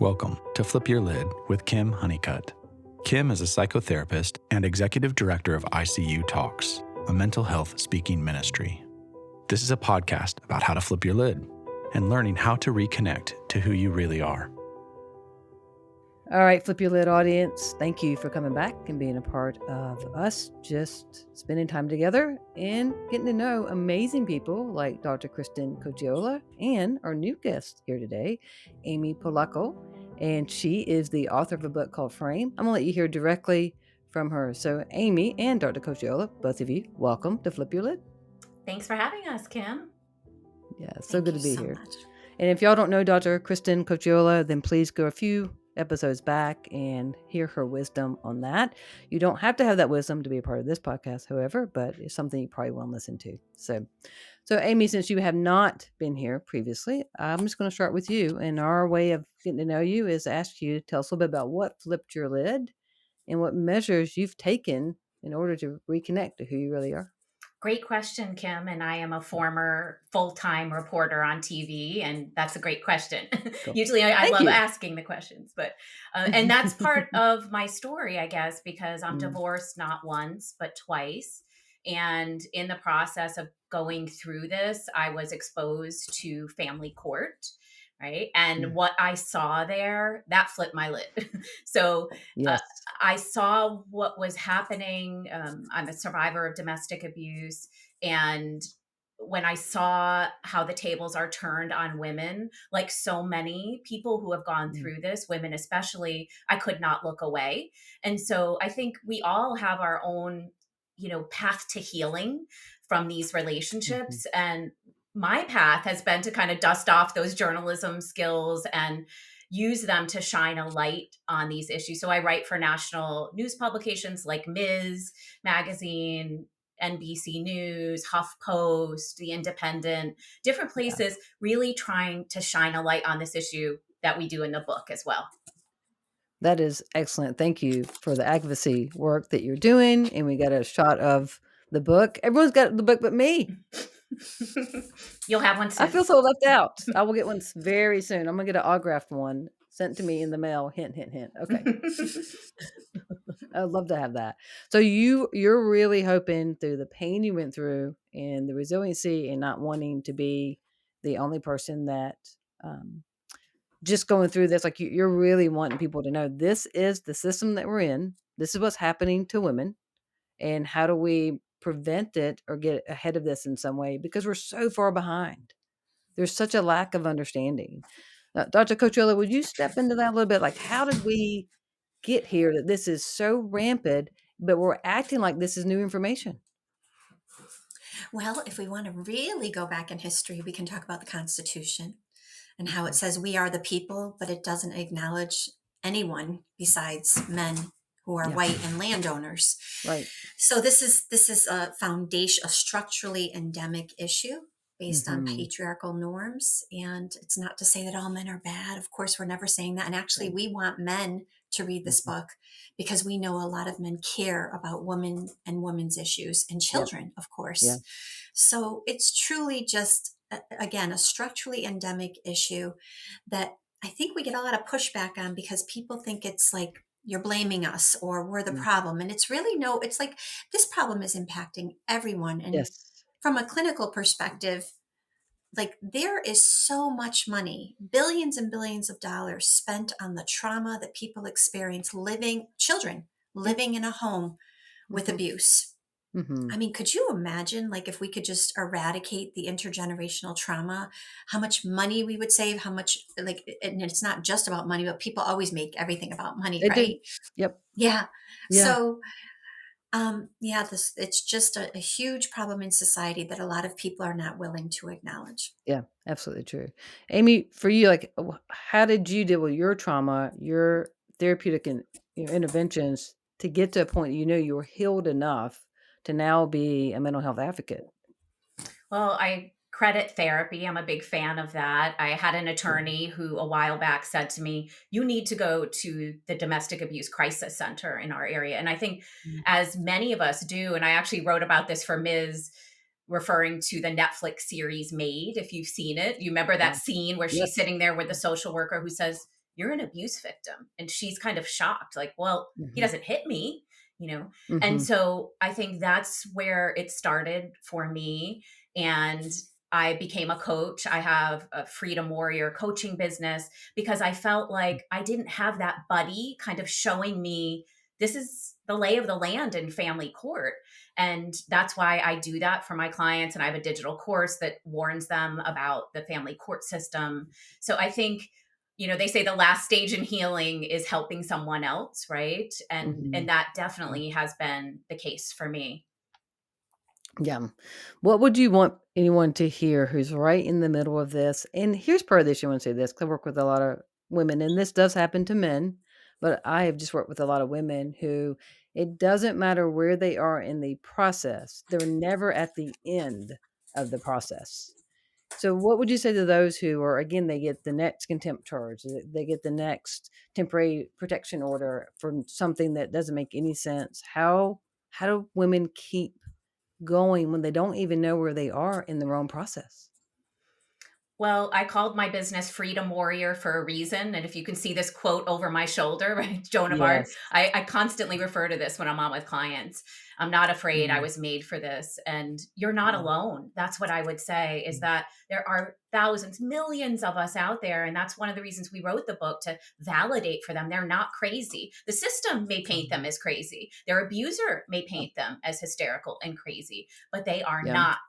Welcome to Flip Your Lid with Kim Honeycutt. Kim is a psychotherapist and executive director of ICU Talks, a mental health speaking ministry. This is a podcast about how to flip your lid and learning how to reconnect to who you really are. All right, Flip Your Lid audience, thank you for coming back and being a part of us just spending time together and getting to know amazing people like Dr. Kristen Cocchiola and our new guest here today, Amy Polacko. And she is the author of a book called Frame. I'm going to let you hear directly from her. So Amy and Dr. Cocchiola, both of you, welcome to Flip Your Lid. Thanks for having us, Kim. Yeah, so good to be here. Much. And if y'all don't know Dr. Kristen Cocchiola, then please go a few episodes back and hear her wisdom on that. You don't have to have that wisdom to be a part of this podcast, however, but it's something you probably want to listen to. So Amy, since you have not been here previously, I'm just going to start with you. And our way of getting to know you is ask you to tell us a little bit about what flipped your lid and what measures you've taken in order to reconnect to who you really are. Great question, Kim. And I am a former full-time reporter on TV, and that's a great question. Cool. Usually I love asking the questions, but and that's part of my story, I guess, because I'm divorced not once, but twice. And in the process of going through this, I was exposed to family court. Right. And what I saw there, that flipped my lid. So yes. I saw what was happening. I'm a survivor of domestic abuse. And when I saw how the tables are turned on women, like so many people who have gone through this, women especially, I could not look away. And so I think we all have our own, path to healing from these relationships. And my path has been to kind of dust off those journalism skills and use them to shine a light on these issues. So I write for national news publications like Ms. Magazine, NBC News, HuffPost, The Independent, different places, really trying to shine a light on this issue that we do in the book as well. That is excellent. Thank you for the advocacy work that you're doing. And we got a shot of the book. Everyone's got the book but me. You'll have one soon. I feel so left out. I will get one very soon. I'm going to get an autographed one sent to me in the mail. Hint, hint, hint. Okay. I'd love to have that. So you're really hoping through the pain you went through and the resiliency and not wanting to be the only person that just going through this, like you're really wanting people to know this is the system that we're in. This is what's happening to women. And how do we prevent it or get ahead of this in some way? Because we're so far behind. There's such a lack of understanding. Dr. Cocchiola, would you step into that a little bit? Like, how did we get here that this is so rampant, but we're acting like this is new information? Well, if we want to really go back in history, we can talk about the Constitution and how it says we are the people, but it doesn't acknowledge anyone besides men who are white and landowners. Right. So this is a foundation, a structurally endemic issue based on patriarchal norms. And it's not to say that all men are bad. Of course, we're never saying that. And actually, we want men to read this book because we know a lot of men care about women and women's issues and children, of course. Yeah. So it's truly just, again, a structurally endemic issue that I think we get a lot of pushback on because people think it's like, you're blaming us or we're the problem. And it's really it's like this problem is impacting everyone. And from a clinical perspective, like there is so much money, billions and billions of dollars spent on the trauma that people experience children living in a home with abuse. I mean, could you imagine like if we could just eradicate the intergenerational trauma, how much money we would save, how much and it's not just about money, but people always make everything about money, right? Do. Yep. Yeah. So, it's just a huge problem in society that a lot of people are not willing to acknowledge. Yeah, absolutely true. Amy, for you, like, how did you deal with your trauma, your therapeutic and interventions to get to a point you were healed enough to now be a mental health advocate? Well, I credit therapy. I'm a big fan of that. I had an attorney who a while back said to me, you need to go to the domestic abuse crisis center in our area. And I think as many of us do, and I actually wrote about this for Ms., referring to the Netflix series Made, if you've seen it. You remember that scene where she's sitting there with the social worker who says, you're an abuse victim. And she's kind of shocked, like, well, he Mm-hmm. doesn't hit me, Mm-hmm. And so I think that's where it started for me. And I became a coach. I have a Freedom Warrior coaching business because I felt like I didn't have that buddy kind of showing me this is the lay of the land in family court. And that's why I do that for my clients. And I have a digital course that warns them about the family court system. So I think, they say the last stage in healing is helping someone else, right? And Mm-hmm. that definitely has been the case for me. Yeah. What would you want anyone to hear who's right in the middle of this? And here's part of this. You want to say this, because I work with a lot of women, and this does happen to men, but I have just worked with a lot of women who it doesn't matter where they are in the process. They're never at the end of the process. So what would you say to those who are, again, they get the next contempt charge, they get the next temporary protection order for something that doesn't make any sense? How do women keep going when they don't even know where they are in their own process? Well, I called my business Freedom Warrior for a reason. And if you can see this quote over my shoulder, right, Joan of Arc, Yes. I constantly refer to this when I'm on with clients. I'm not afraid. I Mm, was made for this. And you're not mm, alone. That's what I would say, is mm, that there are thousands, millions of us out there. And that's one of the reasons we wrote the book, to validate for them they're not crazy. The system may paint them as crazy. Their abuser may paint them as hysterical and crazy, but they are yeah. not.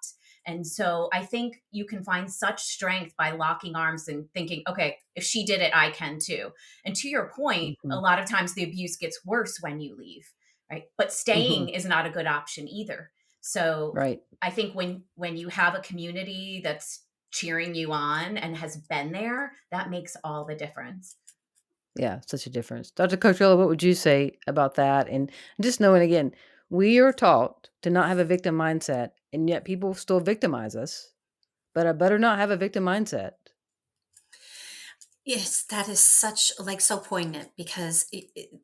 And so I think you can find such strength by locking arms and thinking, okay, if she did it, I can too. And to your point, Mm-hmm. a lot of times the abuse gets worse when you leave, right? But Mm-hmm. staying is not a good option either. So Right. I think when you have a community that's cheering you on and has been there, that makes all the difference. Yeah, such a difference. Dr. Cocchiola, what would you say about that? And just knowing, again, we are taught to not have a victim mindset, and yet people still victimize us. But I better not have a victim mindset. Yes, that is such like so poignant, because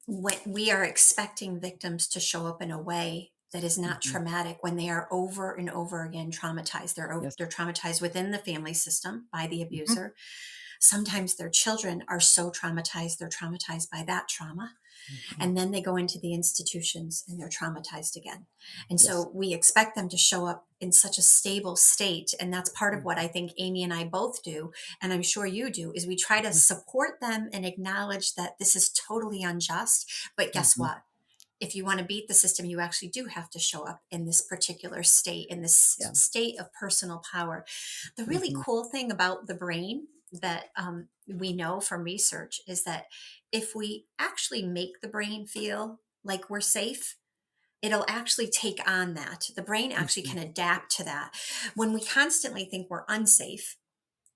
when we are expecting victims to show up in a way that is not Mm-hmm. traumatic, when they are over and over again traumatized, Yes. they're traumatized within the family system by the Mm-hmm. abuser. Sometimes their children are so traumatized, they're traumatized by that trauma. Mm-hmm. And then they go into the institutions and they're traumatized again. And Yes. so we expect them to show up in such a stable state. And that's part of what I think Amy and I both do, and I'm sure you do, is we try to support them and acknowledge that this is totally unjust. But guess Mm-hmm. what? If you want to beat the system, you actually do have to show up in this particular state, in this Yeah. state of personal power. The really Mm-hmm. cool thing about the brain that we know from research is that if we actually make the brain feel like we're safe, it'll actually take on that. The brain actually Mm-hmm. can adapt to that. When we constantly think we're unsafe,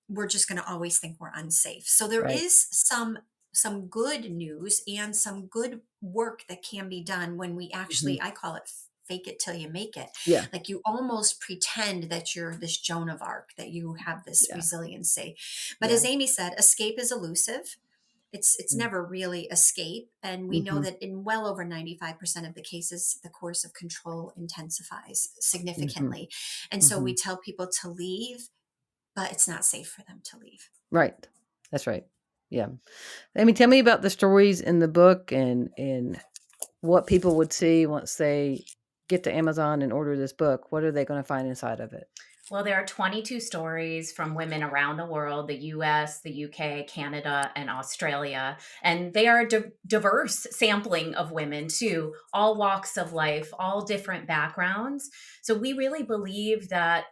we're just going to always think we're unsafe. So there Right. is some good news and some good work that can be done when we Mm-hmm. actually, I call it fake it till you make it. Yeah. Like you almost pretend that you're this Joan of Arc, that you have this Yeah. resiliency. But Yeah. as Amy said, escape is elusive. It's never really escape. And we know Mm-hmm. that in well over 95% of the cases, the course of control intensifies Mm-hmm. significantly. And so Mm-hmm. we tell people to leave, but it's not safe for them to leave. Right. That's right. Yeah. Amy, tell me about the stories in the book and what people would see once they get to Amazon and order this book. What are they going to find inside of it? Well, there are 22 stories from women around the world, the US, the UK, Canada, and Australia. And they are a diverse sampling of women, too, all walks of life, all different backgrounds. So we really believe that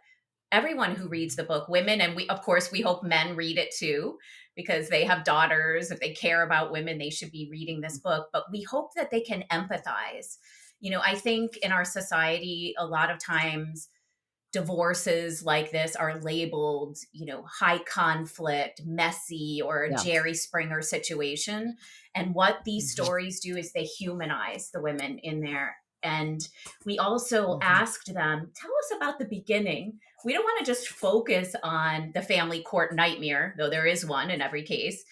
everyone who reads the book, women, and we, of course, we hope men read it too, because they have daughters. If they care about women, they should be reading this book. But we hope that they can empathize. I think in our society, a lot of times, divorces like this are labeled, high conflict, messy, or a Yeah. Jerry Springer situation. And what these Mm-hmm. stories do is they humanize the women in there. And we also Mm-hmm. asked them, tell us about the beginning. We don't want to just focus on the family court nightmare, though there is one in every case.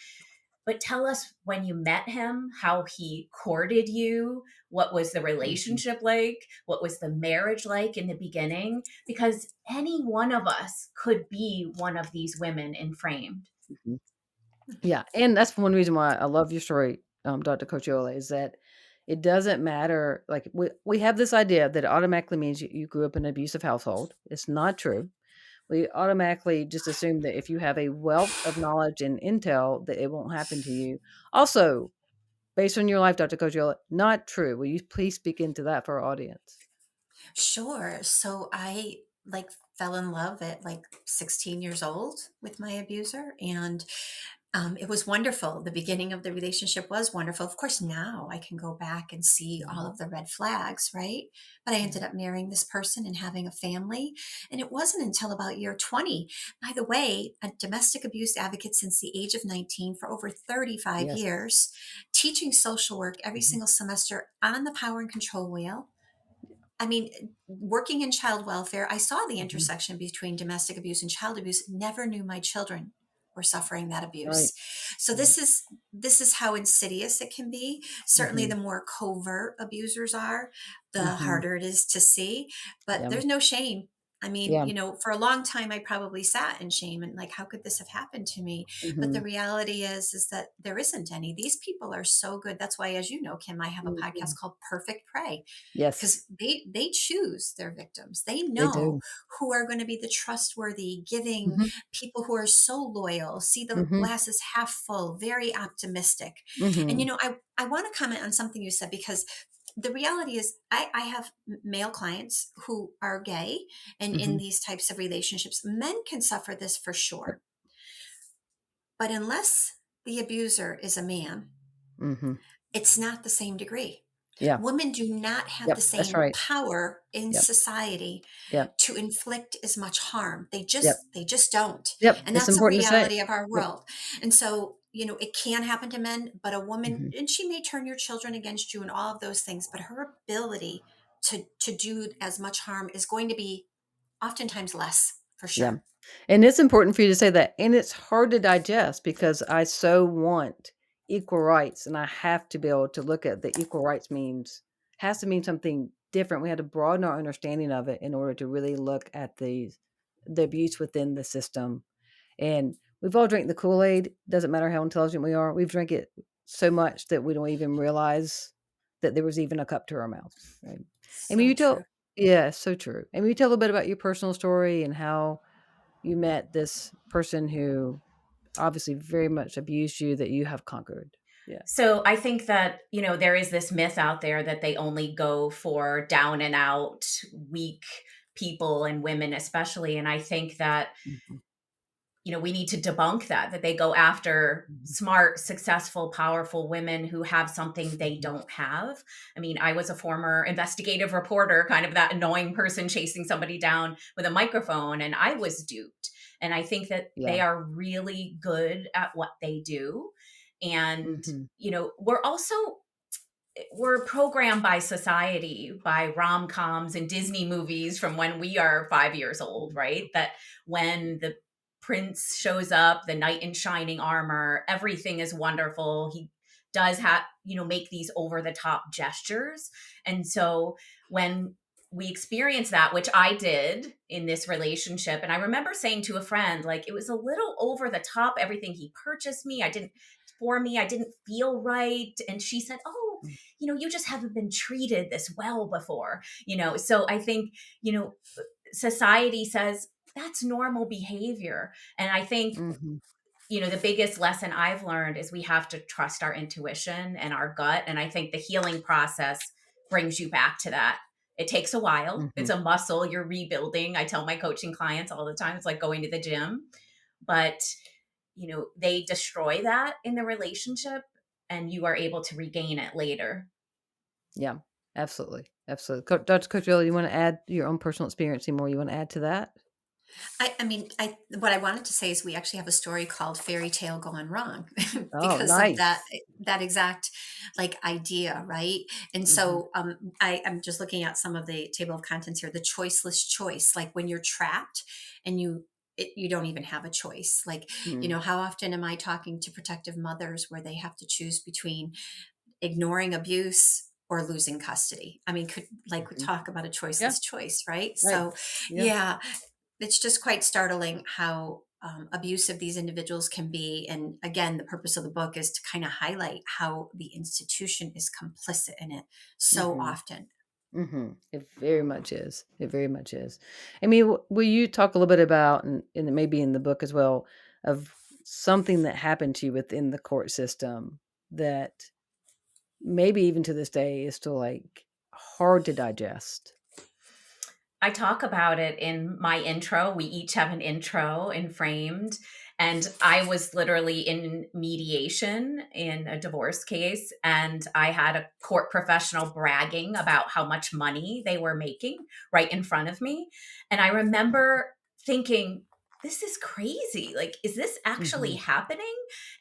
But tell us when you met him, how he courted you, what was the Mm-hmm. relationship like, what was the marriage like in the beginning, because any one of us could be one of these women in Framed. Mm-hmm. Yeah, and that's one reason why I love your story, Dr. Cocchiola, is that it doesn't matter. Like we have this idea that it automatically means you grew up in an abusive household. It's not true. We automatically just assume that if you have a wealth of knowledge and intel, that it won't happen to you. Also, based on your life, Dr. Cocchiola, not true. Will you please speak into that for our audience? Sure. So I like fell in love at like 16 years old with my abuser, and it was wonderful. The beginning of the relationship was wonderful. Of course, now I can go back and see all Mhm. of the red flags, right? But I ended up marrying this person and having a family. And it wasn't until about year 20. By the way, a domestic abuse advocate since the age of 19 for over 35 Yes. years, teaching social work every Mhm. single semester on the power and control wheel. I mean, working in child welfare, I saw the Mhm. intersection between domestic abuse and child abuse. Never knew my children were suffering that Right. abuse. So Right. this is how insidious it can be. Certainly Mhm. the more covert abusers are, the Mhm. harder it is to see, but Yeah. there's no shame. I mean, Yeah. for a long time I probably sat in shame and like, how could this have happened to me? But the Mhm. reality is that there isn't any. These people are so good. That's why, as you know, Kim, I have a podcast Mhm. called Perfect Prey, Yes, because they choose their victims. They they know do. who are going to be the trustworthy, giving Mhm. people who are so loyal, see the Mhm. glasses half full, very optimistic. And Mhm. I want to comment on something you said, because the reality is I have male clients who are gay and in Mhm. these types of relationships. Men can suffer this for Yep. sure, but unless the abuser is a man, Mhm. it's not the same degree. Yeah. Women do not have the Yep. That's same right. power in Yep. society Yep. to inflict as much harm. They Yep. just they just don't. Yep. And It's that's a important to say. reality of our Yep. world. And so, it can happen to men, but a woman, Mhm. and she may turn your children against you and all of those things, but her ability to do as much harm is going to be oftentimes less, for Yeah. sure. And it's important for you to say that, and it's hard to digest because I so want equal rights, and I have to be able to look at the equal rights means has to mean something different. We had to broaden our understanding of it in order to really look at the abuse within the system. And we've all drank the Kool-Aid. Doesn't matter how intelligent we are. We've drank it so much that we don't even realize that there was even a cup to our mouth. Right. I mean, So you true. tell, yeah, so true. I mean, you tell a little bit about your personal story and how you met this person who obviously very much abused you that you have conquered. Yeah. So I think that, there is this myth out there that they only go for down and out, weak people and women especially. And I think that, Mhm. we need to debunk that they go after Mhm. smart, successful, powerful women who have something they Mhm. don't have. I mean, I was a former investigative reporter, kind of that annoying person chasing somebody down with a microphone, and I was duped. And I think that they Yeah. are really good at what they do. And, Mhm. we're programmed by society, by rom-coms and Disney movies from when we are 5 years old, right? That when the prince shows up, the knight in shining armor, everything is wonderful. He does have, make these over the top gestures. And so when we experience that, which I did in this relationship, and I remember saying to a friend, like, it was a little over the top, everything he purchased me. I didn't feel right. And she said, "Oh, Mm. you just haven't been treated this well before." So I think, society says that's normal behavior. And I think, Mhm. the biggest lesson I've learned is we have to trust our intuition and our gut. And I think the healing process brings you back to that. It takes a while. It's Mhm. a muscle you're rebuilding. I tell my coaching clients all the time, it's like going to the gym. But, they destroy that in the relationship and you are able to regain it later. Yeah. Absolutely. Absolutely. Dr. Coachella, you want to add your own personal experience anymore? You want to add to that? I mean, what I wanted to say is we actually have a story called Fairy Tale Gone Wrong Oh, because of that nice. that exact like idea, right? And Mhm. so I'm just looking at some of the table of contents here. The choiceless choice, like when you're trapped and you don't even have a choice. Like, Mm. how often am I talking to protective mothers where they have to choose between ignoring abuse or losing custody? I mean, could like we Mhm. talk about a Yeah. choiceless choice, right? Right. So Yeah. yeah, it's just quite startling how abusive these individuals can be. And again, the purpose of the book is to kind of highlight how the institution is complicit in it so often. It very much is. It very much is. I mean, will you talk a little bit about, and it may be in the book as well, of something that happened to you within the court system that maybe even to this day is still like hard to digest? I talk about it in my intro. We each have an intro in Framed. And I was literally in mediation in a divorce case. And I had a court professional bragging about how much money they were making right in front of me. And I remember thinking, this is crazy. Like, is this actually happening?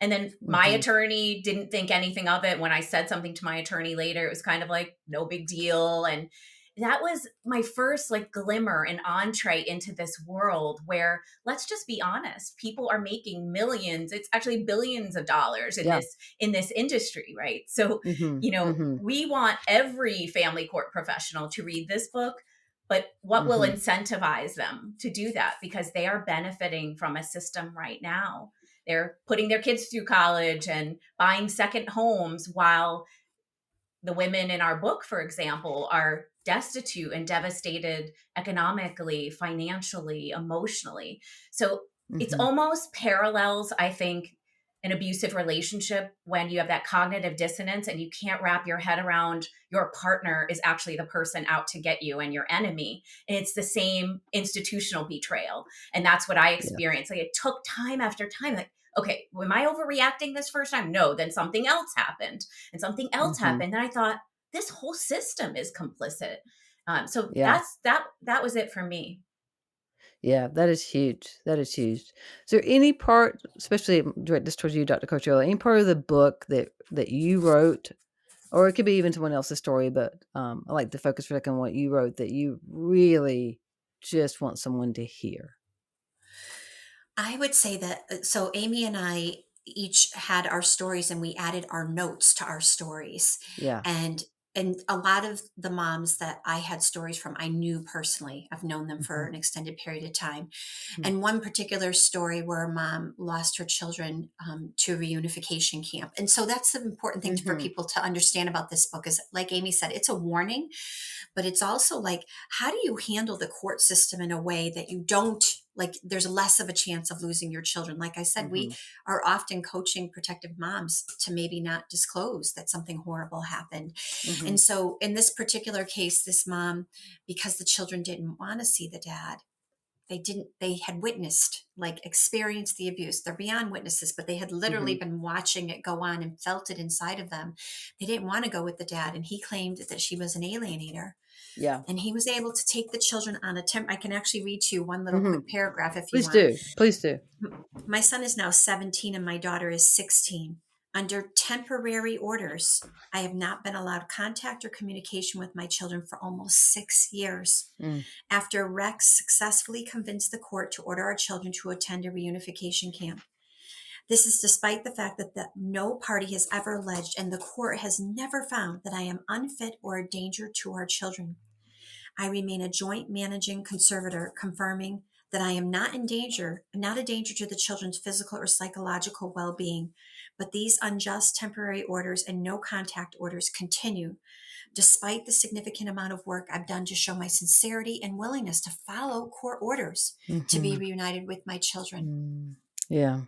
And then my attorney didn't think anything of it. When I said something to my attorney later, it was kind of like, no big deal. And that was my first like glimmer and entree into this world where, let's just be honest, people are making millions, it's actually billions of dollars in this industry, right? So we want every family court professional to read this book, but what will incentivize them to do that? Because they are benefiting from a system right now. They're putting their kids through college and buying second homes, while the women in our book, for example, are destitute and devastated economically, financially, emotionally. So it's almost parallels, I think, an abusive relationship when you have that cognitive dissonance and you can't wrap your head around your partner is actually the person out to get you and your enemy. And it's the same institutional betrayal. And that's what I experienced. Like, it took time after time. Like, okay, am I overreacting this first time? No, then something else happened and something else happened. And I thought, this whole system is complicit. So that was it for me. Yeah, that is huge. That is huge. Is there any part, especially direct this towards you, Dr. Cocchiola, any part of the book that you wrote, or it could be even someone else's story, but I like to focus for a second on what you wrote that you really just want someone to hear? I would say that, so Amy and I each had our stories and we added our notes to our stories. Yeah. And a lot of the moms that I had stories from, I knew personally. I've known them for an extended period of time. And one particular story where a mom lost her children to a reunification camp. And so that's the important thing for people to understand about this book is, like Amy said, it's a warning, but it's also like, how do you handle the court system in a way that you don't, like, there's less of a chance of losing your children. Like I said, we are often coaching protective moms to maybe not disclose that something horrible happened. And so in this particular case, this mom, because the children didn't want to see the dad, they had witnessed, like, experienced the abuse. They're beyond witnesses, but they had literally been watching it go on and felt it inside of them. They didn't want to go with the dad. And he claimed that she was an alienator. Yeah. And he was able to take the children on I can actually read to you one little quick paragraph if you want. Please do. My son is now 17 and my daughter is 16. Under temporary orders, I have not been allowed contact or communication with my children for almost 6 years. After Rex successfully convinced the court to order our children to attend a reunification camp. This is despite the fact that no party has ever alleged, and the court has never found, that I am unfit or a danger to our children. I remain a joint managing conservator, confirming that I am not a danger to the children's physical or psychological well-being, but these unjust temporary orders and no contact orders continue, despite the significant amount of work I've done to show my sincerity and willingness to follow court orders to be reunited with my children. Yeah.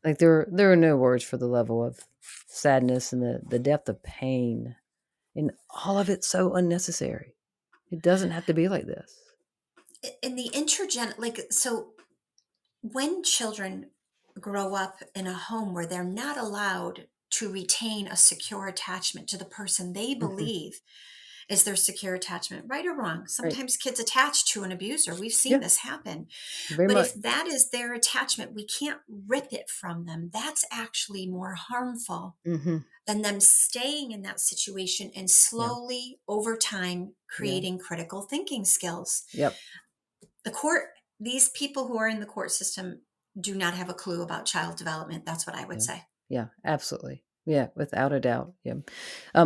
Like, there are no words for the level of sadness and the depth of pain, and all of it's so unnecessary. It doesn't have to be like this. In the so when children grow up in a home where they're not allowed to retain a secure attachment to the person they believe is their secure attachment, right or wrong. Sometimes kids attach to an abuser. We've seen this happen. Very but much. If that is their attachment, we can't rip it from them. That's actually more harmful than them staying in that situation and slowly over time creating critical thinking skills. These people who are in the court system do not have a clue about child development. That's what I would say. Yeah, absolutely. Yeah, without a doubt. Yeah.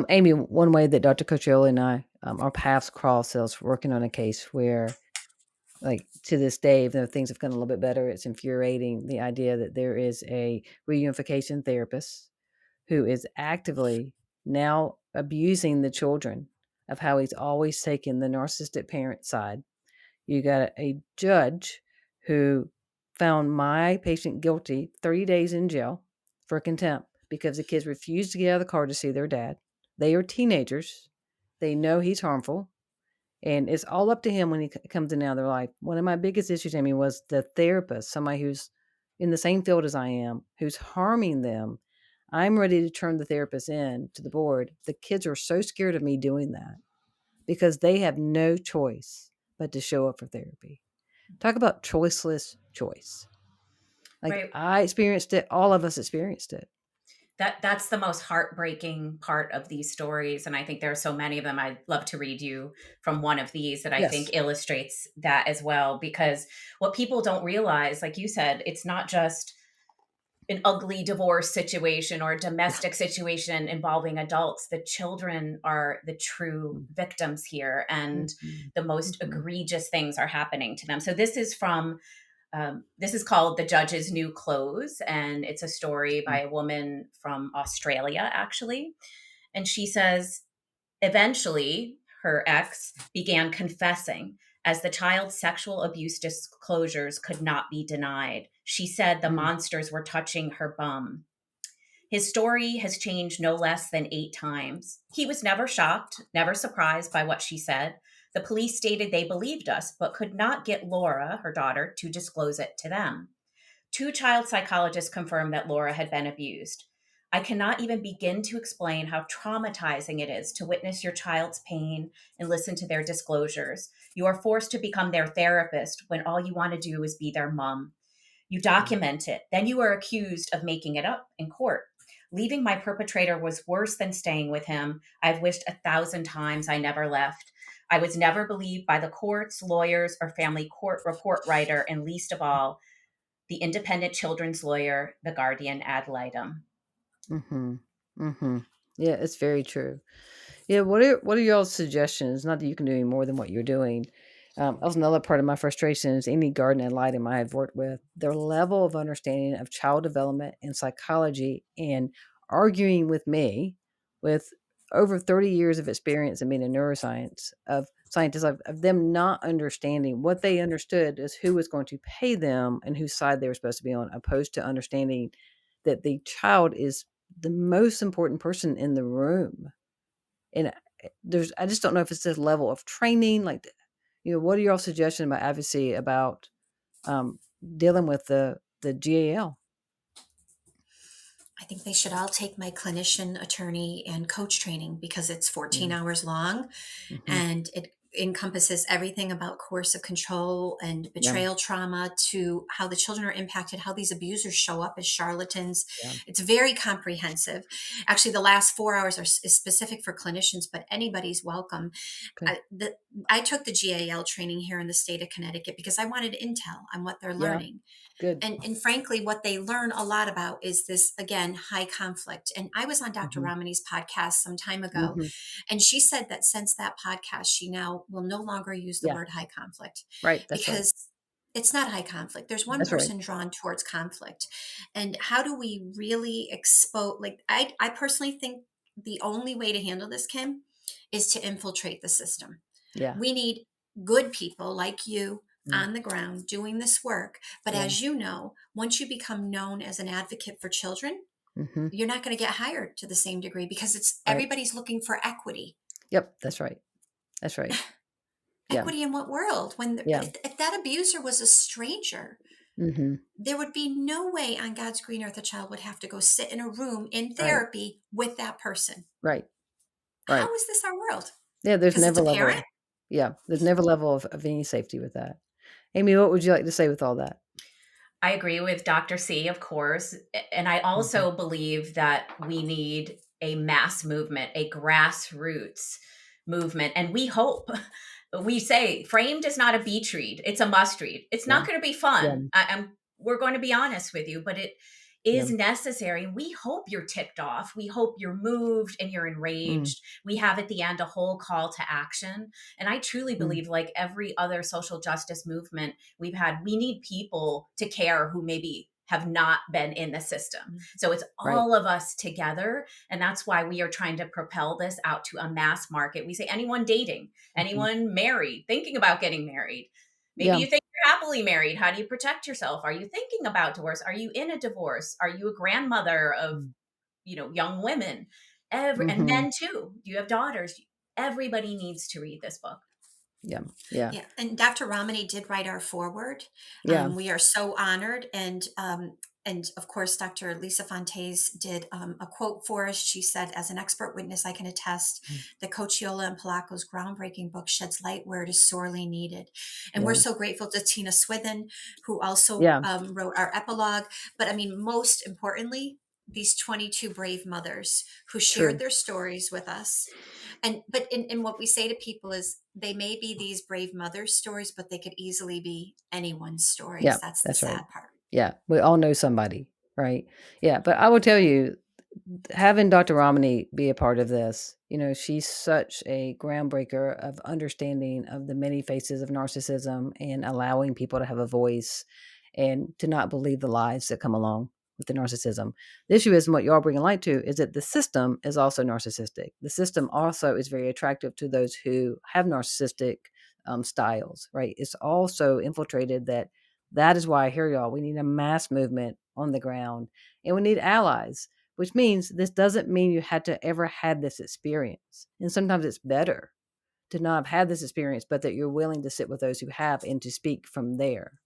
Amy, one way that Dr. Cocchiola and I, our paths crossed, I was working on a case where like to this day, even though things have gotten a little bit better, it's infuriating, the idea that there is a reunification therapist who is actively now abusing the children, of how he's always taken the narcissistic parent side. You got a judge who found my patient guilty 30 days in jail for contempt because the kids refused to get out of the car to see their dad. They are teenagers. They know he's harmful. And it's all up to him when he comes into their life. One of my biggest issues, Amy, was the therapist, somebody who's in the same field as I am, who's harming them. I'm ready to turn the therapist in to the board. The kids are so scared of me doing that because they have no choice but to show up for therapy. Talk about choiceless choice. Like, Right. I experienced it. All of us experienced it. That's the most heartbreaking part of these stories. And I think there are so many of them. I'd love to read you from one of these that I think illustrates that as well. Because what people don't realize, like you said, it's not just an ugly divorce situation or a domestic situation involving adults. The children are the true victims here, and the most egregious things are happening to them. So this is from this is called The Judge's New Clothes, and it's a story by a woman from Australia, actually. And she says, eventually, her ex began confessing as the child's sexual abuse disclosures could not be denied. She said the monsters were touching her bum. His story has changed no less than 8 times. He was never shocked, never surprised by what she said. The police stated they believed us, but could not get Laura, her daughter, to disclose it to them. 2 child psychologists confirmed that Laura had been abused. I cannot even begin to explain how traumatizing it is to witness your child's pain and listen to their disclosures. You are forced to become their therapist when all you want to do is be their mom. You document it, then you are accused of making it up in court. Leaving my perpetrator was worse than staying with him. I've wished 1,000 times I never left. I was never believed by the courts, lawyers, or family court report writer, and least of all, the independent children's lawyer, the guardian ad litem. Yeah, it's very true. Yeah, what are y'all's suggestions? Not that you can do any more than what you're doing. That was another part of my frustration is any guardian ad litem I have worked with, their level of understanding of child development and psychology, and arguing with me with over 30 years of experience in being a neuroscience of scientists of them not understanding what they understood as who was going to pay them and whose side they were supposed to be on, opposed to understanding that the child is the most important person in the room. And I just don't know if it's this level of training, like, what are your suggestions about advocacy about dealing with the GAL? I think they should all take my clinician, attorney, and coach training because it's 14 hours long and it encompasses everything about coercive control and betrayal trauma to how the children are impacted, how these abusers show up as charlatans. It's very comprehensive. Actually, the last 4 hours is specific for clinicians, but anybody's welcome. I took the GAL training here in the state of Connecticut because I wanted intel on what they're learning. Good. And frankly, what they learn a lot about is this, again, high conflict. And I was on Dr. Ramani's podcast some time ago, and she said that since that podcast, she now will no longer use the word high conflict. Right. Because it's not high conflict. There's one person drawn towards conflict. And how do we really expose, like, I personally think the only way to handle this, Kim, is to infiltrate the system. Yeah. We need good people like you on the ground doing this work. But as you know, once you become known as an advocate for children, you're not going to get hired to the same degree because it's everybody's looking for equity. Yep. That's right. That's right. Equity in what world? When if that abuser was a stranger, there would be no way on God's green earth a child would have to go sit in a room in therapy with that person. Right. How is this our world? Yeah. There's never it's a level. parent? Yeah. There's never level of any safety with that. Amy, what would you like to say with all that? I agree with Dr. C, of course. And I also believe that we need a mass movement, a grassroots movement. And we hope, we say Framed is not a beach read. It's a must read. It's not going to be fun. We're going to be honest with you, but is necessary. We hope you're ticked off. We hope you're moved and you're enraged. We have at the end a whole call to action. And I truly believe, like every other social justice movement we've had, we need people to care who maybe have not been in the system. So it's all of us together. And that's why we are trying to propel this out to a mass market. We say anyone dating, anyone married, thinking about getting married. Maybe you think you're happily married. How do you protect yourself? Are you thinking about divorce? Are you in a divorce? Are you a grandmother of, young women? And men too. Do you have daughters? Everybody needs to read this book. Yeah. And Dr. Romney did write our foreword. We are so honored. And of course, Dr. Lisa Fontes did a quote for us. She said, "As an expert witness, I can attest that Cocchiola and Polacco's groundbreaking book sheds light where it is sorely needed." And we're so grateful to Tina Swithin, who also wrote our epilogue. But I mean, most importantly, these 22 brave mothers who shared their stories with us. But in what we say to people is, they may be these brave mothers' stories, but they could easily be anyone's stories. Yeah, That's the sad part. Yeah, we all know somebody, right? Yeah, but I will tell you, having Dr. Romney be a part of this, she's such a groundbreaker of understanding of the many faces of narcissism and allowing people to have a voice and to not believe the lies that come along with the narcissism. The issue is, and what you are bringing light to, is that the system is also narcissistic. The system also is very attractive to those who have narcissistic styles, right? It's also infiltrated that is why I hear y'all. We need a mass movement on the ground, and we need allies, which means this doesn't mean you had to ever had this experience. And sometimes it's better to not have had this experience, but that you're willing to sit with those who have and to speak from there.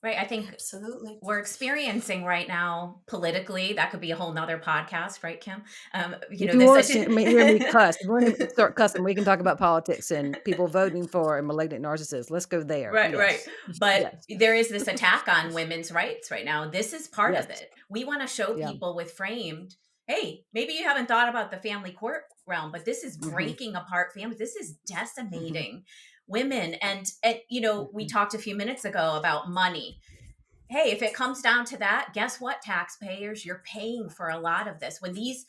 Right. I think absolutely we're experiencing right now politically. That could be a whole nother podcast, right, Kim? If you want to hear me cuss, if we want to start cussing, we can talk about politics and people voting for a malignant narcissist. Let's go there. Right. But there is this attack on women's rights right now. This is part of it. We want to show people with Framed, hey, maybe you haven't thought about the family court realm, but this is breaking apart families. This is decimating women. And we talked a few minutes ago about money. Hey, if it comes down to that, guess what, taxpayers? You're paying for a lot of this. When these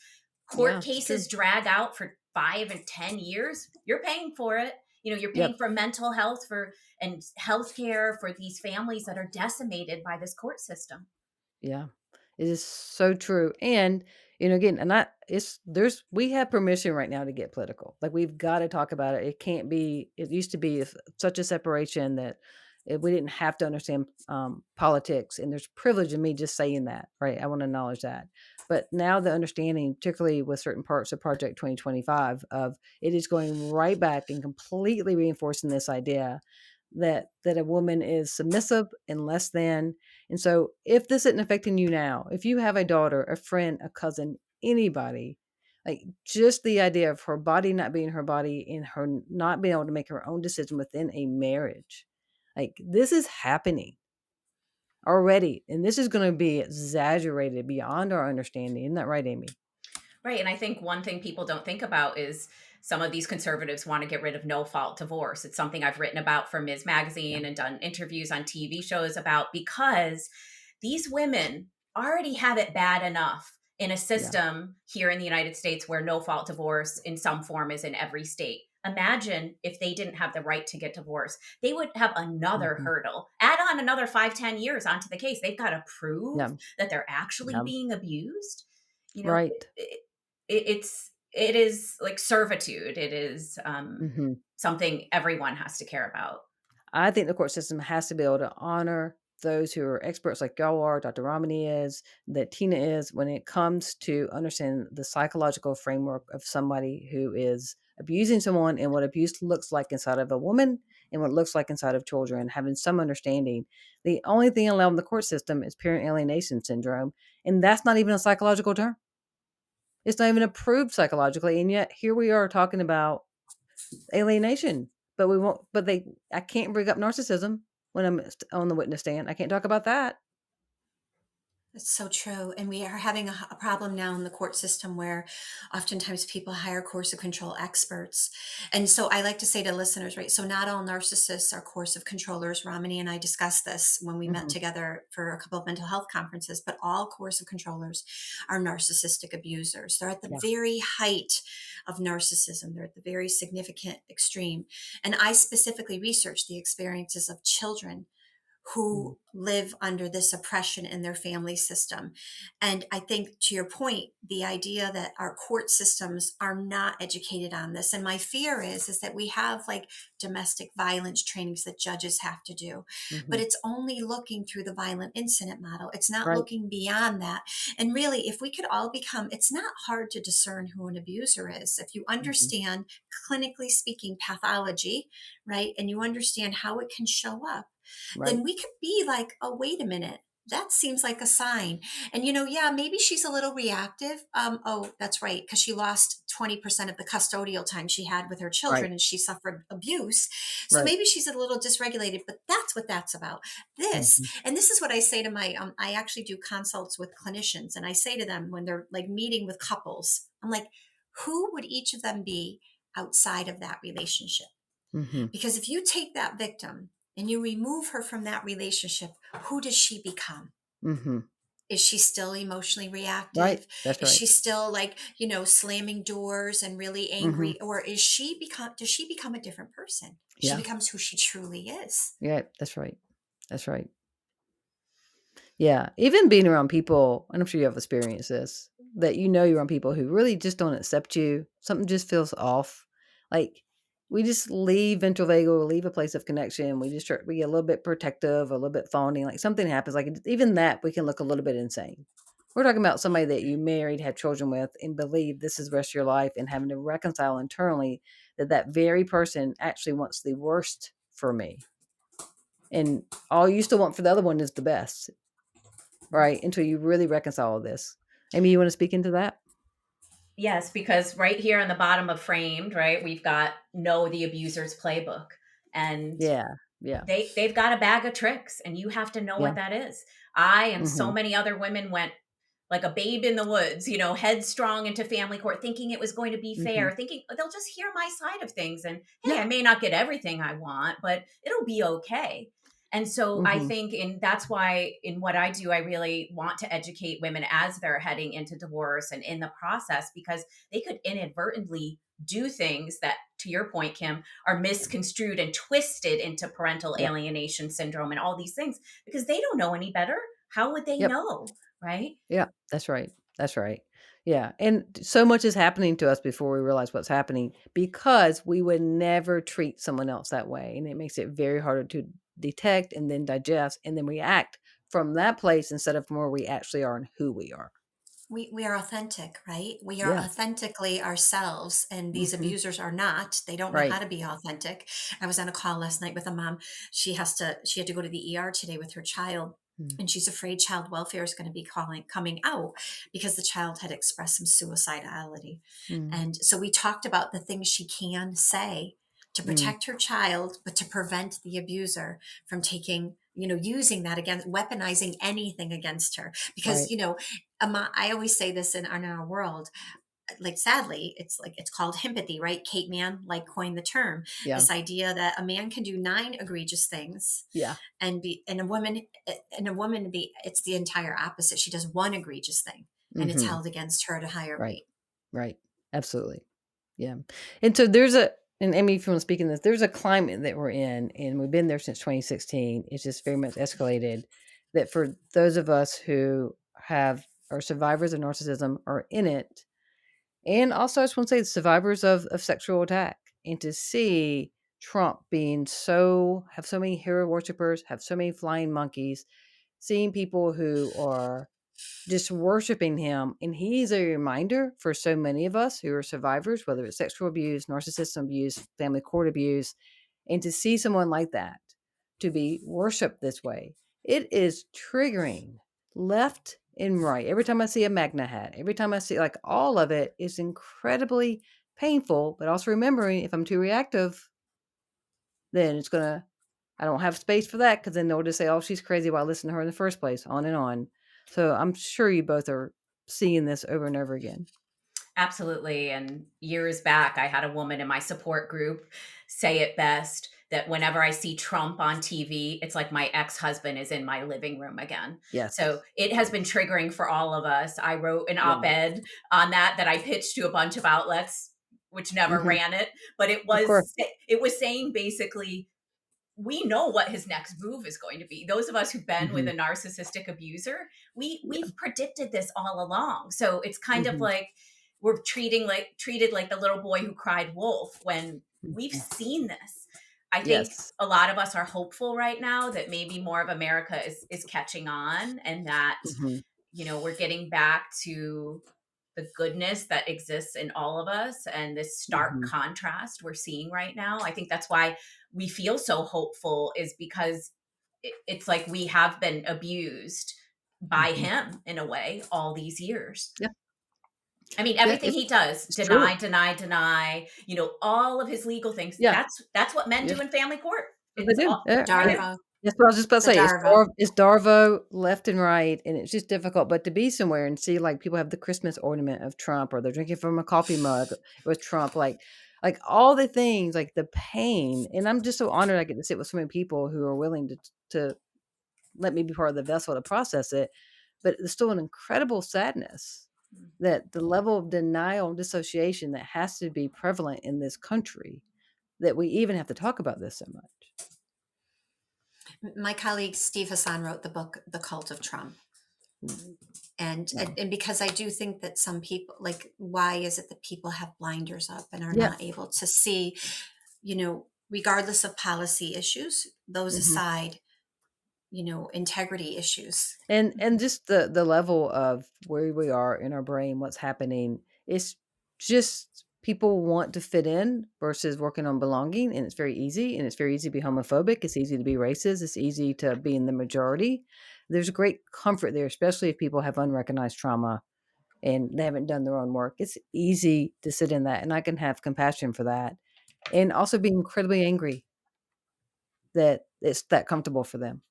court cases drag out for 5 and 10 years, you're paying for it. You're paying for mental health and healthcare for these families that are decimated by this court system. Yeah, it is so true. And again, we have permission right now to get political. Like, we've got to talk about it. It can't be. It used to be such a separation that we didn't have to understand politics. And there's privilege in me just saying that, right? I want to acknowledge that. But now the understanding, particularly with certain parts of Project 2025, of it is going right back and completely reinforcing this idea that a woman is submissive and less than. And so if this isn't affecting you now, if you have a daughter, a friend, a cousin, anybody, like, just the idea of her body not being her body and her not being able to make her own decision within a marriage, like, this is happening already. And this is going to be exaggerated beyond our understanding. Isn't that right, Amy? Right. And I think one thing people don't think about is some of these conservatives want to get rid of no-fault divorce. It's something I've written about for Ms. Magazine and done interviews on TV shows about, because these women already have it bad enough in a system here in the United States where no-fault divorce in some form is in every state. Imagine if they didn't have the right to get divorced. They would have another hurdle. Add on another 5-10 years onto the case. They've got to prove that they're actually being abused. Right. It is like servitude. It is something everyone has to care about. I think the court system has to be able to honor those who are experts like y'all are, Dr. Romney is, that Tina is, when it comes to understanding the psychological framework of somebody who is abusing someone and what abuse looks like inside of a woman and what it looks like inside of children, having some understanding. The only thing allowed in the court system is parent alienation syndrome, and that's not even a psychological term. It's not even approved psychologically, and yet here we are talking about alienation. But we won't. But I can't bring up narcissism when I'm on the witness stand. I can't talk about that. It's so true. And we are having a problem now in the court system where oftentimes people hire coercive control experts. And so I like to say to listeners, right? So not all narcissists are coercive controllers. Ramani and I discussed this when we met together for a couple of mental health conferences, but all coercive controllers are narcissistic abusers. They're at the very height of narcissism. They're at the very significant extreme. And I specifically researched the experiences of children who live under this oppression in their family system. And I think, to your point, the idea that our court systems are not educated on this. And my fear is that we have like domestic violence trainings that judges have to do, but it's only looking through the violent incident model. It's not looking beyond that. And really, if we could all become, it's not hard to discern who an abuser is. If you understand, clinically speaking, pathology, right? And you understand how it can show up, then we could be like, oh, wait a minute. That seems like a sign. And, yeah, maybe she's a little reactive. Oh, that's right. Because she lost 20% of the custodial time she had with her children and she suffered abuse. So maybe she's a little dysregulated, but that's what that's about. And this is what I say to my, I actually do consults with clinicians. And I say to them when they're like meeting with couples, I'm like, who would each of them be outside of that relationship? Because if you take that victim and you remove her from that relationship, who does she become? Is she still emotionally reactive? That's Is she still like, slamming doors and really angry? Or does she become a different person? She becomes who she truly is. Yeah, that's right. That's right. Yeah. Even being around people, and I'm sure you have experienced this, that you're around people who really just don't accept you. Something just feels off. Like we just leave ventral vagal, leave a place of connection. We get a little bit protective, a little bit fawning. Like something happens. Like even that, we can look a little bit insane. We're talking about somebody that you married, had children with, and believe this is the rest of your life, and having to reconcile internally that very person actually wants the worst for me. And all you still want for the other one is the best. Right? Until you really reconcile all this. Amy, you want to speak into that? Yes, because right here on the bottom of Framed, right, we've got Know the Abuser's Playbook. And they've got a bag of tricks, and you have to know what that is. I and so many other women went like a babe in the woods, headstrong into family court, thinking it was going to be fair, thinking they'll just hear my side of things. And hey, I may not get everything I want, but it'll be okay. And so I think, and that's why in what I do, I really want to educate women as they're heading into divorce and in the process, because they could inadvertently do things that, to your point, Kim, are misconstrued and twisted into parental alienation syndrome and all these things because they don't know any better. How would they know? Right? Yeah, that's right. That's right. Yeah. And so much is happening to us before we realize what's happening because we would never treat someone else that way. And it makes it very harder to detect and then digest and then react from that place instead of from where we actually are and who we are. We are authentic, right? We are authentically ourselves, and these abusers are not. They don't know how to be authentic. I was on a call last night with a mom. She had to go to the ER today with her child, and she's afraid child welfare is going to be coming out because the child had expressed some suicidality. And so we talked about the things she can say to protect her child, but to prevent the abuser from taking, using that against, weaponizing anything against her. Because, I always say this in our world, like sadly, it's called himpathy, right? Kate Mann coined the term. This idea that a man can do 9 egregious things, and a woman it's the entire opposite. She does 1 egregious thing, and it's held against her at a higher rate. Right. Absolutely. Yeah. And so and Amy, if you want to speak in this, there's a climate that we're in, and we've been there since 2016. It's just very much escalated that for those of us who are survivors of narcissism are in it. And also, I just want to say survivors of sexual attack, and to see Trump have so many hero worshipers, have so many flying monkeys, seeing people who are just worshiping him. And he's a reminder for so many of us who are survivors, whether it's sexual abuse, narcissistic abuse, family court abuse, and to see someone like that, to be worshiped this way, it is triggering left and right. Every time I see a Magna hat, every time I see all of it is incredibly painful, but also remembering if I'm too reactive, then I don't have space for that because then they'll just say, oh, she's crazy. Why listen to her in the first place? On and on. So I'm sure you both are seeing this over and over again. Absolutely. And years back, I had a woman in my support group say it best, that whenever I see Trump on TV, it's like my ex-husband is in my living room again. Yes. So it has been triggering for all of us. I wrote an Yeah. op-ed on that I pitched to a bunch of outlets, which never ran it. But it was saying basically, we know what his next move is going to be. Those of us who've been with a narcissistic abuser, we've predicted this all along. So it's kind of like we're treated like the little boy who cried wolf when we've seen this. I think a lot of us are hopeful right now that maybe more of America is catching on, and that we're getting back to the goodness that exists in all of us, and this stark contrast we're seeing right now. I think that's why we feel so hopeful, is because it's like we have been abused by him in a way all these years. Yeah. I mean, everything he does, deny, all of his legal things. Yeah. That's what men do in family court. They do. Darvo. That's what I was just about to say. It's Darvo left and right, and it's just difficult. But to be somewhere and see like people have the Christmas ornament of Trump, or they're drinking from a coffee mug with Trump, like all the things, like the pain. And I'm just so honored I get to sit with so many people who are willing to let me be part of the vessel to process it. But there's still an incredible sadness that the level of denial and dissociation that has to be prevalent in this country, that we even have to talk about this so much. My colleague Steve Hassan wrote the book, The Cult of Trump. And because I do think that some people, like, why is it that people have blinders up and are not able to see, regardless of policy issues, those aside, integrity issues. And just the level of where we are in our brain, what's happening, it's just people want to fit in versus working on belonging. And it's very easy. And it's very easy to be homophobic. It's easy to be racist. It's easy to be in the majority. There's a great comfort there, especially if people have unrecognized trauma and they haven't done their own work. It's easy to sit in that. And I can have compassion for that. And also be incredibly angry that it's that comfortable for them.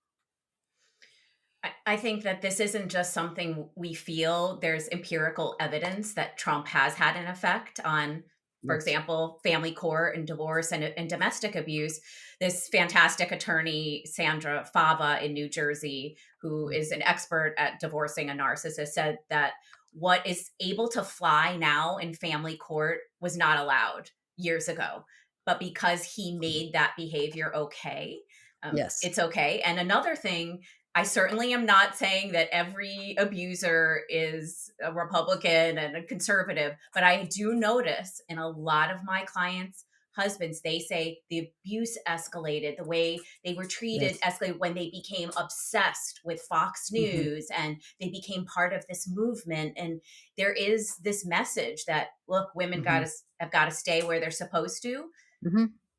I think that this isn't just something we feel. There's empirical evidence that Trump has had an effect on, for example, family court and divorce and domestic abuse. This fantastic attorney, Sandra Fava in New Jersey, who is an expert at divorcing a narcissist, said that what is able to fly now in family court was not allowed years ago. But because he made that behavior okay, it's okay. And another thing, I certainly am not saying that every abuser is a Republican and a conservative, but I do notice in a lot of my clients' husbands, they say the abuse escalated, the way they were treated escalated when they became obsessed with Fox News and they became part of this movement. And there is this message that, look, women have got to stay where they're supposed to.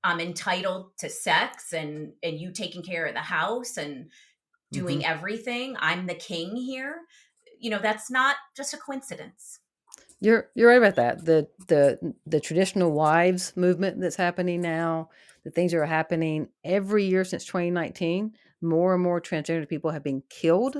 I'm entitled to sex and you taking care of the house and doing everything. I'm the king here. That's not just a coincidence. You're right about that. The traditional wives movement that's happening now, the things that are happening every year since 2019, more and more transgender people have been killed.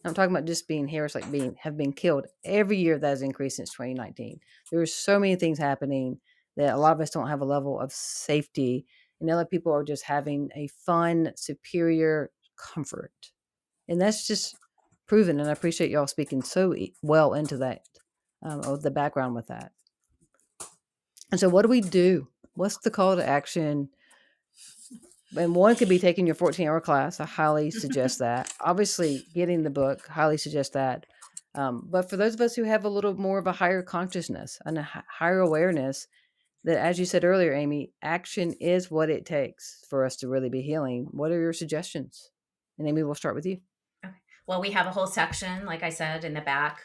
I'm talking about just being harassed, have been killed. Every year that has increased since 2019. There are so many things happening that a lot of us don't have a level of safety, and other people are just having a fun, superior comfort. And that's just proven. And I appreciate y'all speaking so well into that, of the background with that. And so what do we do? What's the call to action? And one could be taking your 14-hour class. I highly suggest that. Obviously, getting the book, highly suggest that. But for those of us who have a little more of a higher consciousness and a higher awareness, that, as you said earlier, Amy, action is what it takes for us to really be healing. What are your suggestions? And Amy, we'll start with you. Okay. Well, we have a whole section, like I said, in the back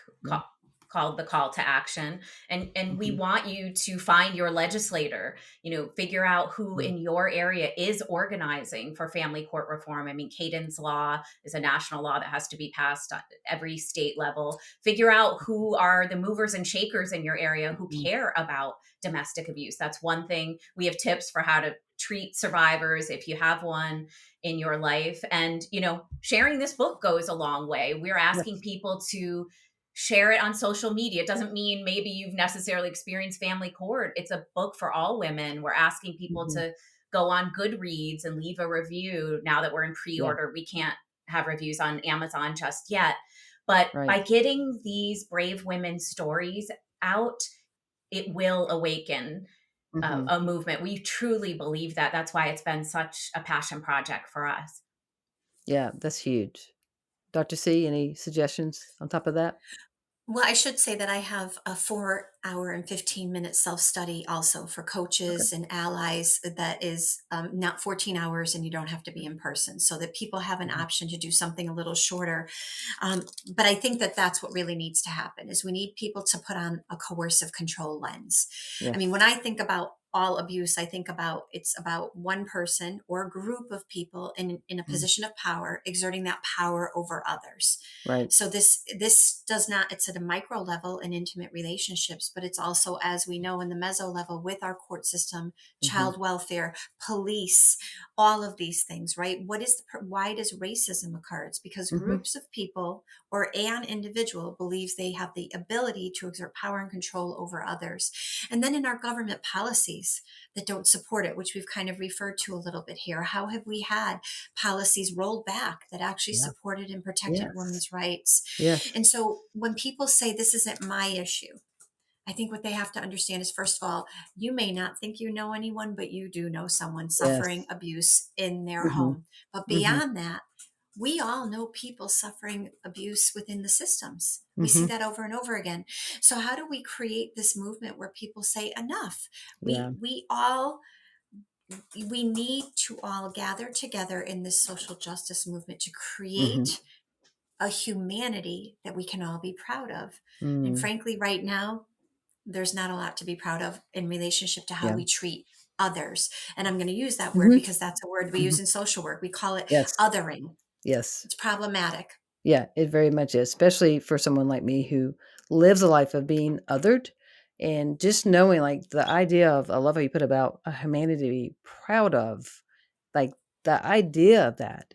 called the call to action. And we want you to find your legislator, figure out who in your area is organizing for family court reform. I mean, Caden's law is a national law that has to be passed at every state level. Figure out who are the movers and shakers in your area who care about domestic abuse. That's one thing. We have tips for how to treat survivors if you have one in your life. And, sharing this book goes a long way. We're asking people to share it on social media. It doesn't mean maybe you've necessarily experienced family court. It's a book for all women. We're asking people to go on Goodreads and leave a review. Now that we're in pre-order, we can't have reviews on Amazon just yet. But by getting these brave women's stories out, it will awaken a movement. We truly believe that. That's why it's been such a passion project for us. Yeah, that's huge. Dr. C, any suggestions on top of that? Well, I should say that I have a 4-hour and 15-minute self-study also for coaches and allies that is not 14 hours, and you don't have to be in person, so that people have an option to do something a little shorter. But I think that that's what really needs to happen, is we need people to put on a coercive control lens. I mean, when I think about all abuse, I think it's about one person or a group of people in a position of power exerting that power over others. Right. So this does not, it's at a micro level in intimate relationships, but it's also, as we know, in the meso level with our court system, child welfare, police, all of these things, right? Why does racism occur? It's because groups of people or an individual believes they have the ability to exert power and control over others. And then in our government policies that don't support it, which we've kind of referred to a little bit here, how have we had policies rolled back that actually supported and protected women's rights? And so when people say this isn't my issue, I think what they have to understand is, first of all, you may not think you know anyone, but you do know someone suffering abuse in their home. But beyond that, we all know people suffering abuse within the systems. We see that over and over again. So how do we create this movement where people say enough? We need to all gather together in this social justice movement to create a humanity that we can all be proud of. And frankly, right now, there's not a lot to be proud of in relationship to how we treat others. And I'm going to use that word because that's a word we use in social work. We call it othering. Yes. It's problematic. Yeah, it very much is, especially for someone like me who lives a life of being othered. And just knowing, like, the idea of, I love how you put about a humanity to be proud of, like, the idea of that,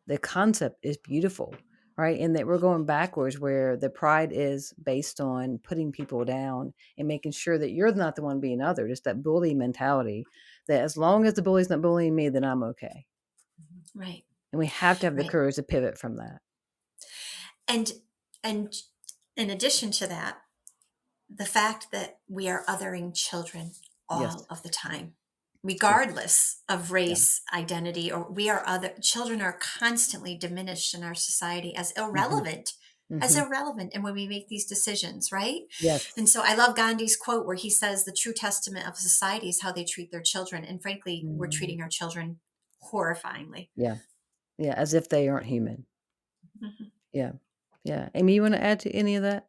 the concept is beautiful, right? And that we're going backwards where the pride is based on putting people down and making sure that you're not the one being othered. It's that bully mentality that as long as the bully's not bullying me, then I'm okay. Right. And we have to have the courage to pivot from that. And in addition to that, the fact that we are othering children all of the time, regardless of race, identity, or children are constantly diminished in our society as irrelevant, and when we make these decisions, right? Yes. And so I love Gandhi's quote where he says the true testament of society is how they treat their children. And frankly, we're treating our children horrifyingly. Yeah. Yeah. As if they aren't human. Yeah. Yeah. Amy, you want to add to any of that?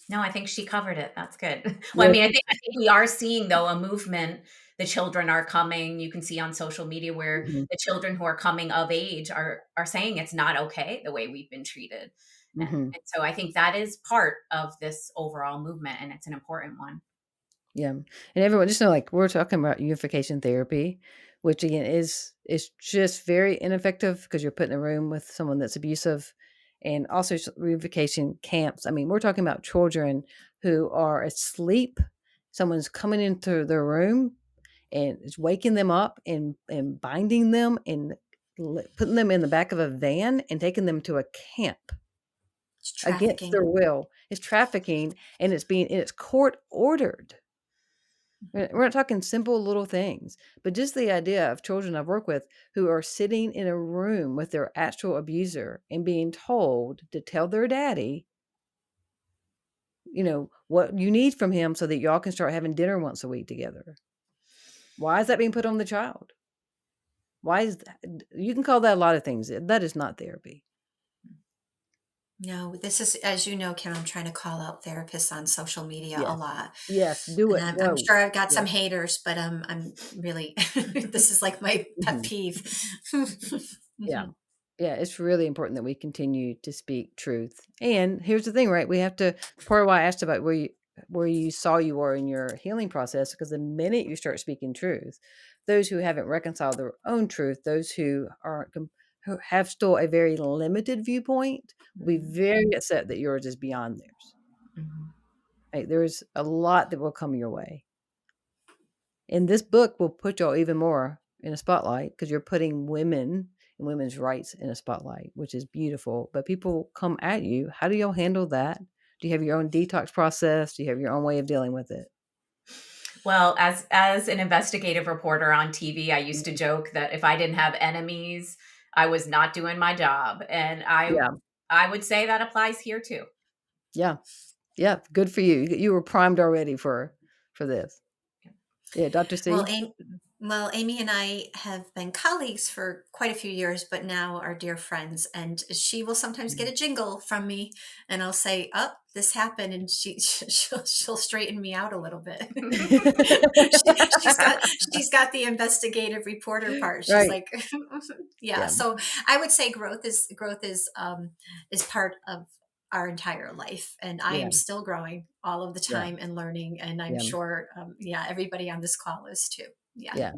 No, I think she covered it. That's good. Well, I mean, I think we are seeing, though, a movement. The children are coming. You can see on social media where the children who are coming of age are saying it's not okay the way we've been treated. And so I think that is part of this overall movement, and it's an important one. Yeah. And everyone just know, like, we're talking about unification therapy, which again is just very ineffective because you're put in a room with someone that's abusive, and also reunification camps. I mean, we're talking about children who are asleep. Someone's coming into their room and is waking them up and binding them and putting them in the back of a van and taking them to a camp against their will. It's trafficking, and it's court ordered. We're not talking simple little things, but just the idea of children I've worked with who are sitting in a room with their actual abuser and being told to tell their daddy, what you need from him so that y'all can start having dinner once a week together. Why is that being put on the child? Why is that? You can call that a lot of things. That is not therapy. No, this is, as you know, Kim, I'm trying to call out therapists on social media a lot. Yes, do it. And I'm sure I've got some haters, but I'm really, this is like my pet peeve. Yeah. Yeah, it's really important that we continue to speak truth. And here's the thing, right? We have to, part of why I asked about where you saw you were in your healing process, because the minute you start speaking truth, those who haven't reconciled their own truth, those who who have still a very limited viewpoint, will be very upset that yours is beyond theirs. Mm-hmm. Right? There's a lot that will come your way. And this book will put y'all even more in a spotlight because you're putting women and women's rights in a spotlight, which is beautiful. But people come at you. How do y'all handle that? Do you have your own detox process? Do you have your own way of dealing with it? Well, as an investigative reporter on TV, I used to joke that if I didn't have enemies, I was not doing my job. And I would say that applies here too. Yeah. Yeah. Good for you. You were primed already for this. Yeah. Dr. C. Well, Amy and I have been colleagues for quite a few years, but now are dear friends. And she will sometimes get a jingle from me, and I'll say, "Oh, this happened," and she'll straighten me out a little bit. she's got the investigative reporter part. She's Right. like, yeah. So I would say growth is part of our entire life, and I am still growing all of the time and learning, and I'm sure everybody on this call is too. Yeah,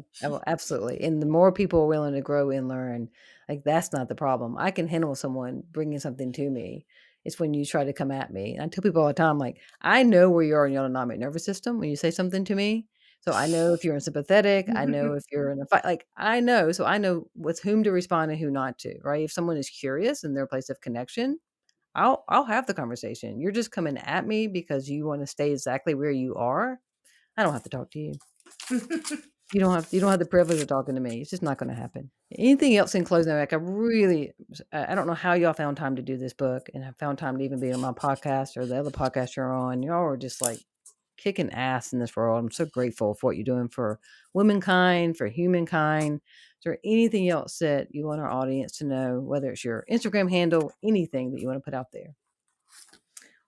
absolutely. And the more people are willing to grow and learn, like that's not the problem. I can handle someone bringing something to me. It's when you try to come at me. And I tell people all the time, like, I know where you are in your autonomic nervous system when you say something to me. So I know if you're unsympathetic. I know if you're in a fight. Like I know, so I know with whom to respond and who not to. Right? If someone is curious in their place of connection, I'll have the conversation. You're just coming at me because you want to stay exactly where you are. I don't have to talk to you. You don't have the privilege of talking to me. It's just not going to happen. Anything else in closing? Like I don't know how y'all found time to do this book and have found time to even be on my podcast or the other podcast you're on. Y'all are just like kicking ass in this world. I'm so grateful for what you're doing for womankind, for humankind. Is there anything else that you want our audience to know, whether it's your Instagram handle, anything that you want to put out there?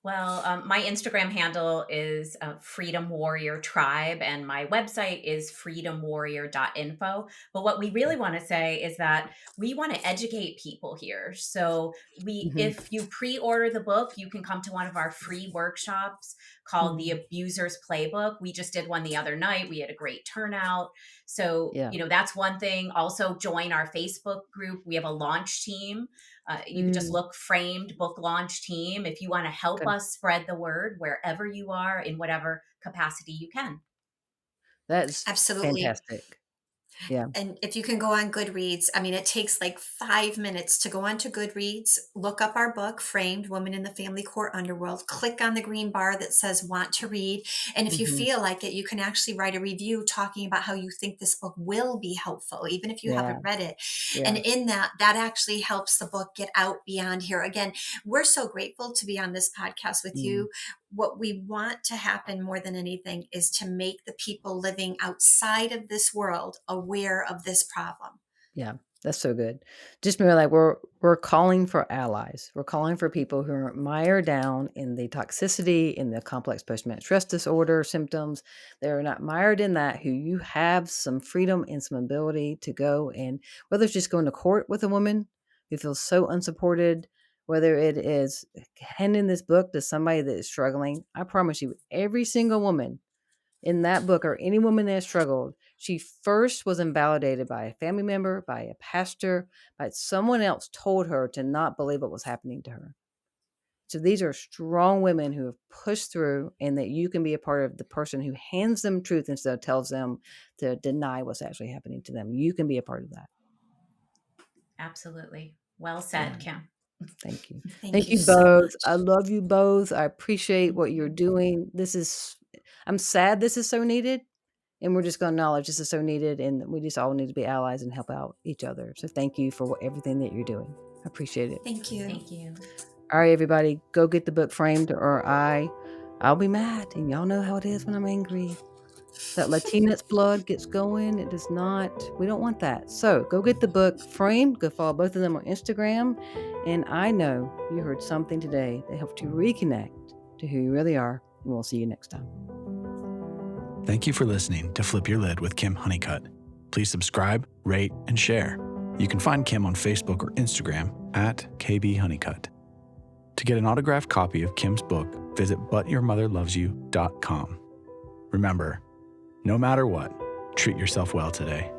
Well, my Instagram handle is Freedom Warrior Tribe, and my website is freedomwarrior.info. But what we really want to say is that we want to educate people here. So if you pre-order the book, you can come to one of our free workshops called The Abuser's Playbook. We just did one the other night. We had a great turnout. So, that's one thing. Also join our Facebook group. We have a launch team. You can just look Framed Book Launch Team if you want to help us spread the word wherever you are in whatever capacity you can. That's absolutely fantastic. Yeah. And if you can go on Goodreads, I mean, it takes like 5 minutes to go onto Goodreads, look up our book, Framed, Women in the Family Court Underworld, click on the green bar that says want to read. And if you feel like it, you can actually write a review talking about how you think this book will be helpful, even if you haven't read it. And in that actually helps the book get out beyond here. Again, we're so grateful to be on this podcast with you. What we want to happen more than anything is to make the people living outside of this world aware of this problem. Yeah, that's so good. Just remember, like we're calling for allies. We're calling for people who are mired down in the toxicity, in the complex post-traumatic stress disorder symptoms. They're not mired in that, who you have some freedom and some ability to go, and whether it's just going to court with a woman who feels so unsupported, whether it is handing this book to somebody that is struggling. I promise you, every single woman in that book, or any woman that has struggled, she first was invalidated by a family member, by a pastor, by someone else told her to not believe what was happening to her. So these are strong women who have pushed through, and that you can be a part of the person who hands them truth instead of tells them to deny what's actually happening to them. You can be a part of that. Absolutely. Well said, Kim. Thank you. Thank you both. So much. I love you both. I appreciate what you're doing. I'm sad this is so needed, and we're just going to acknowledge this is so needed, and we just all need to be allies and help out each other. So thank you for everything that you're doing. I appreciate it. Thank you. Thank you. All right, everybody, go get the book Framed, or I'll be mad, and y'all know how it is when I'm angry. That Latinx blood gets going. It does not. We don't want that. So go get the book Framed. Go follow both of them on Instagram. And I know you heard something today that helped you reconnect to who you really are. And we'll see you next time. Thank you for listening to Flip Your Lid with Kim Honeycutt. Please subscribe, rate, and share. You can find Kim on Facebook or Instagram at KBHoneycutt. To get an autographed copy of Kim's book, visit butyourmotherlovesyou.com. Remember, no matter what, treat yourself well today.